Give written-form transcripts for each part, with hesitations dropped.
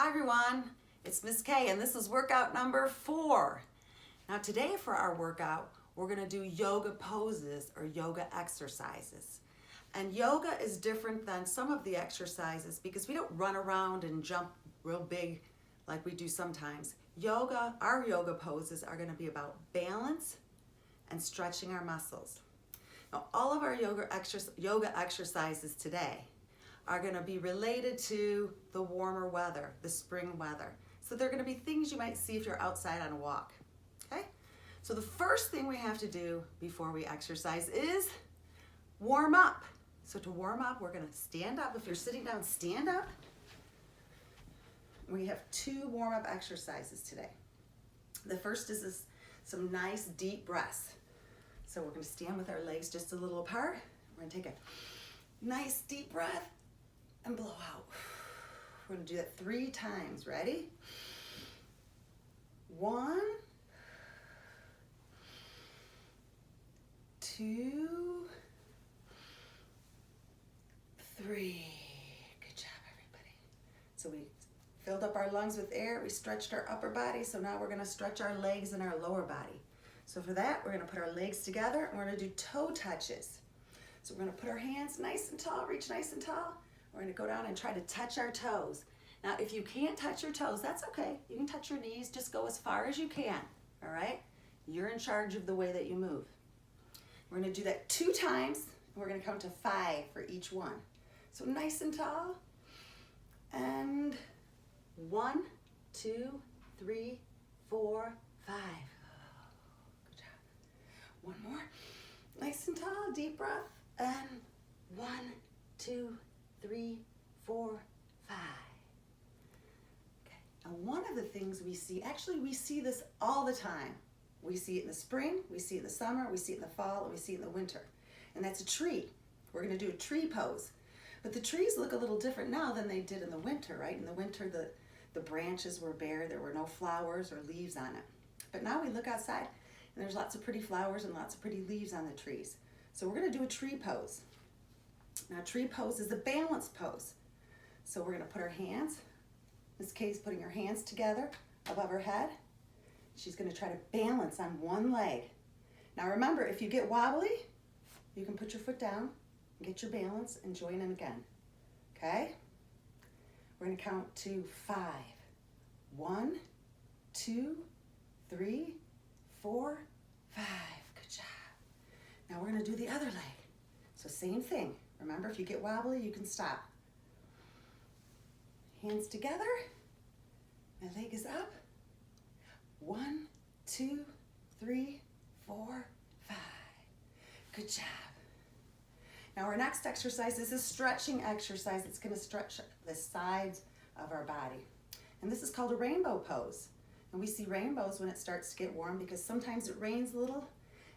Hi everyone, it's Miss K and this is workout number 4. Now today for our workout, we're gonna do yoga poses or yoga exercises. And yoga is different than some of the exercises because we don't run around and jump real big like we do sometimes. Our yoga poses are gonna be about balance and stretching our muscles. Now all of our yoga exercises today are going to be related to the warmer weather, the spring weather. So they're going to be things you might see if you're outside on a walk. Okay? So the first thing we have to do before we exercise is warm up. So to warm up, we're going to stand up. If you're sitting down, stand up. We have 2 warm-up exercises today. The first is some nice deep breaths. So we're going to stand with our legs just a little apart. We're going to take a nice deep breath and blow out. We're going to do that 3 times. Ready? 1, 2, 3. Good job, everybody. So we filled up our lungs with air. We stretched our upper body. So now we're going to stretch our legs and our lower body. So for that, we're going to put our legs together and we're going to do toe touches. So we're going to put our hands nice and tall, reach nice and tall. We're going to go down and try to touch our toes. Now, if you can't touch your toes, that's okay. You can touch your knees, just go as far as you can, all right? You're in charge of the way that you move. We're going to do that 2 times, and we're going to count to 5 for each one. So nice and tall, and 1, 2, 3, 4, 5. Good job. One more. Nice and tall, deep breath, and 1, 2, 3, 4, 5. Okay. Now one of the things we see, actually we see this all the time. We see it in the spring, we see it in the summer, we see it in the fall, and we see it in the winter. And that's a tree. We're going to do a tree pose. But the trees look a little different now than they did in the winter, right? In the winter, the branches were bare. There were no flowers or leaves on it. But now we look outside, and there's lots of pretty flowers and lots of pretty leaves on the trees. So we're going to do a tree pose. Now, tree pose is a balance pose. So we're going to put our hands, Miss Kay's putting her hands together above her head. She's going to try to balance on one leg. Now remember, if you get wobbly, you can put your foot down, get your balance, and join in again. Okay? We're going to count to 5. 1, 2, 3, 4, 5. Good job. Now we're going to do the other leg. So same thing. Remember, if you get wobbly, you can stop. Hands together. My leg is up. 1, 2, 3, 4, 5. Good job. Now our next exercise is a stretching exercise. It's going to stretch the sides of our body. And this is called a rainbow pose. And we see rainbows when it starts to get warm because sometimes it rains a little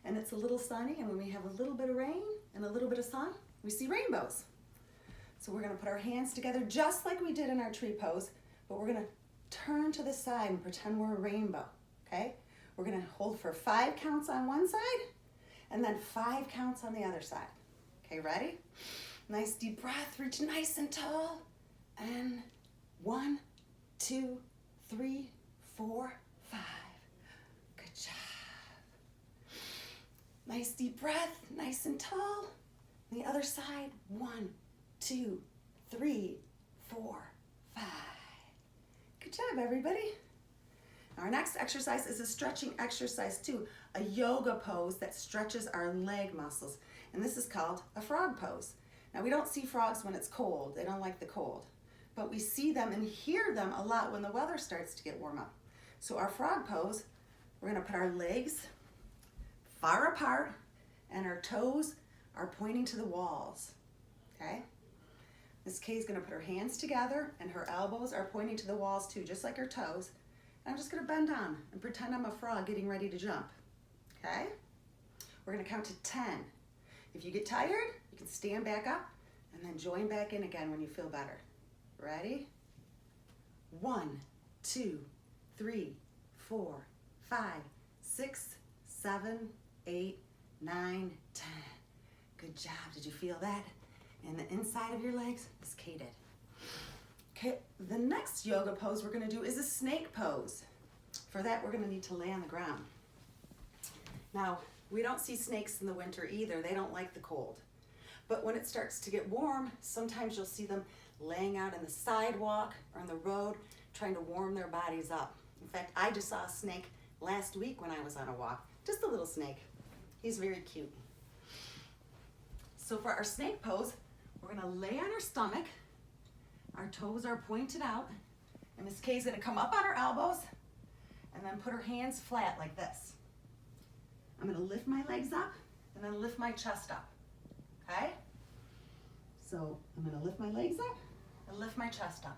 and it's a little sunny. And when we have a little bit of rain and a little bit of sun, we see rainbows. So we're going to put our hands together just like we did in our tree pose, but we're going to turn to the side and pretend we're a rainbow, okay? We're going to hold for 5 counts on one side and then 5 counts on the other side. Okay, ready? Nice deep breath, reach nice and tall, and 1, 2, 3, 4, 5. Good job. Nice deep breath, nice and tall. The other side, 1, 2, 3, 4, 5. Good job, everybody. Our next exercise is a stretching exercise too, a yoga pose that stretches our leg muscles. And this is called a frog pose. Now we don't see frogs when it's cold. They don't like the cold. But we see them and hear them a lot when the weather starts to get warm up. So our frog pose, we're going to put our legs far apart and our toes are pointing to the walls, okay? Miss Kay is going to put her hands together and her elbows are pointing to the walls too, just like her toes. And I'm just going to bend down and pretend I'm a frog getting ready to jump, okay? We're going to count to 10. If you get tired, you can stand back up and then join back in again when you feel better. Ready? 1, 2, 3, 4, 5, 6, 7, 8, 9, 10. Good job. Did you feel that? And the inside of your legs? Miss Kay did. Okay, the next yoga pose we're gonna do is a snake pose. For that, we're gonna need to lay on the ground. Now, we don't see snakes in the winter either. They don't like the cold. But when it starts to get warm, sometimes you'll see them laying out on the sidewalk or on the road, trying to warm their bodies up. In fact, I just saw a snake last week when I was on a walk. Just a little snake. He's very cute. So for our snake pose, we're gonna lay on our stomach. Our toes are pointed out. And Miss Kay's gonna come up on her elbows and then put her hands flat like this. I'm gonna lift my legs up and then lift my chest up, okay? So I'm gonna lift my legs up and lift my chest up.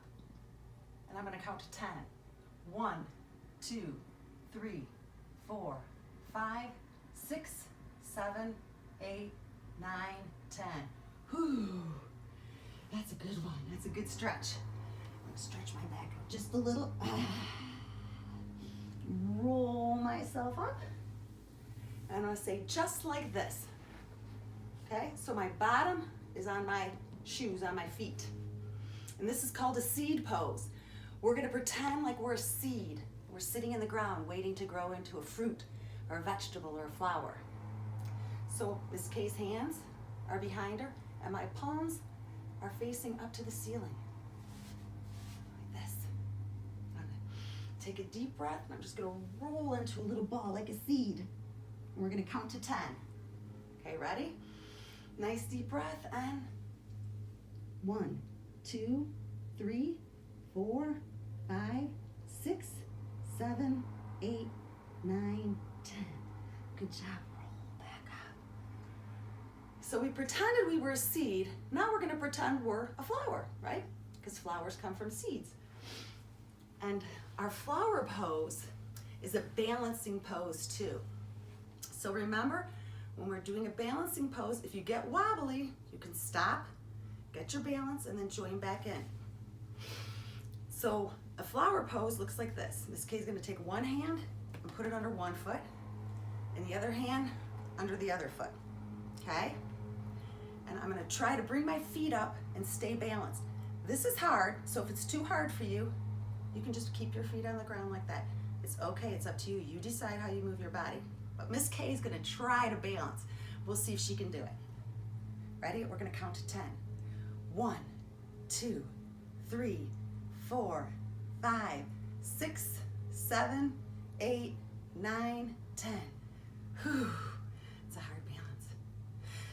And I'm gonna count to 10. 1, 2, 3, 4, 5, 6, 7, 8, 9, 10. Whew. That's a good one. That's a good stretch. I'm gonna stretch my back just a little. Roll myself up. And I'm gonna say just like this. Okay, so my bottom is on my shoes, on my feet. And this is called a seed pose. We're gonna pretend like we're a seed. We're sitting in the ground waiting to grow into a fruit or a vegetable or a flower. So Miss Kay's hands are behind her and my palms are facing up to the ceiling. Like this. I'm gonna take a deep breath and I'm just gonna roll into a little ball like a seed. And we're gonna count to 10. Okay, ready? Nice deep breath and 1, 2, 3, 4, 5, 6, 7, 8, 9, 10. Good job. Roll back up. So we pretended we were a seed. Now we're going to pretend we're a flower, right? Because flowers come from seeds. And our flower pose is a balancing pose too. So remember, when we're doing a balancing pose, if you get wobbly, you can stop, get your balance, and then join back in. So a flower pose looks like this. Miss Kay's gonna take one hand and put it under one foot, and the other hand under the other foot, okay? And I'm gonna try to bring my feet up and stay balanced. This is hard, so if it's too hard for you, you can just keep your feet on the ground like that. It's okay, it's up to you. You decide how you move your body. But Miss Kay is gonna try to balance. We'll see if she can do it. Ready? We're gonna count to 10. 1, 2, 3, 4, 5, 6, 7, 8, 9, 10. Whew, it's a hard balance.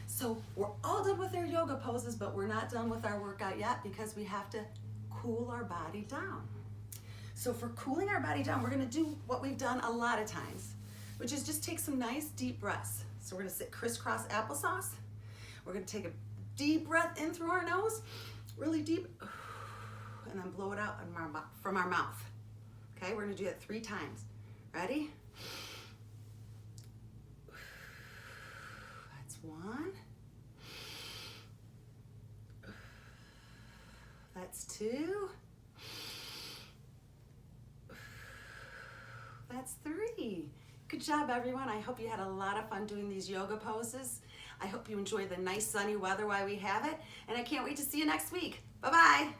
So we're all done with our yoga poses, but we're not done with our workout yet because we have to cool our body down. So for cooling our body down, we're gonna do what we've done a lot of times, which is just take some nice deep breaths. So we're gonna sit crisscross applesauce. We're gonna take a deep breath in through our nose, really deep, and then blow it out from our mouth. Okay, we're gonna do that 3 times. Ready? That's 1. That's 2. That's 3. Good job, everyone. I hope you had a lot of fun doing these yoga poses. I hope you enjoy the nice sunny weather while we have it, and I can't wait to see you next week. Bye-bye.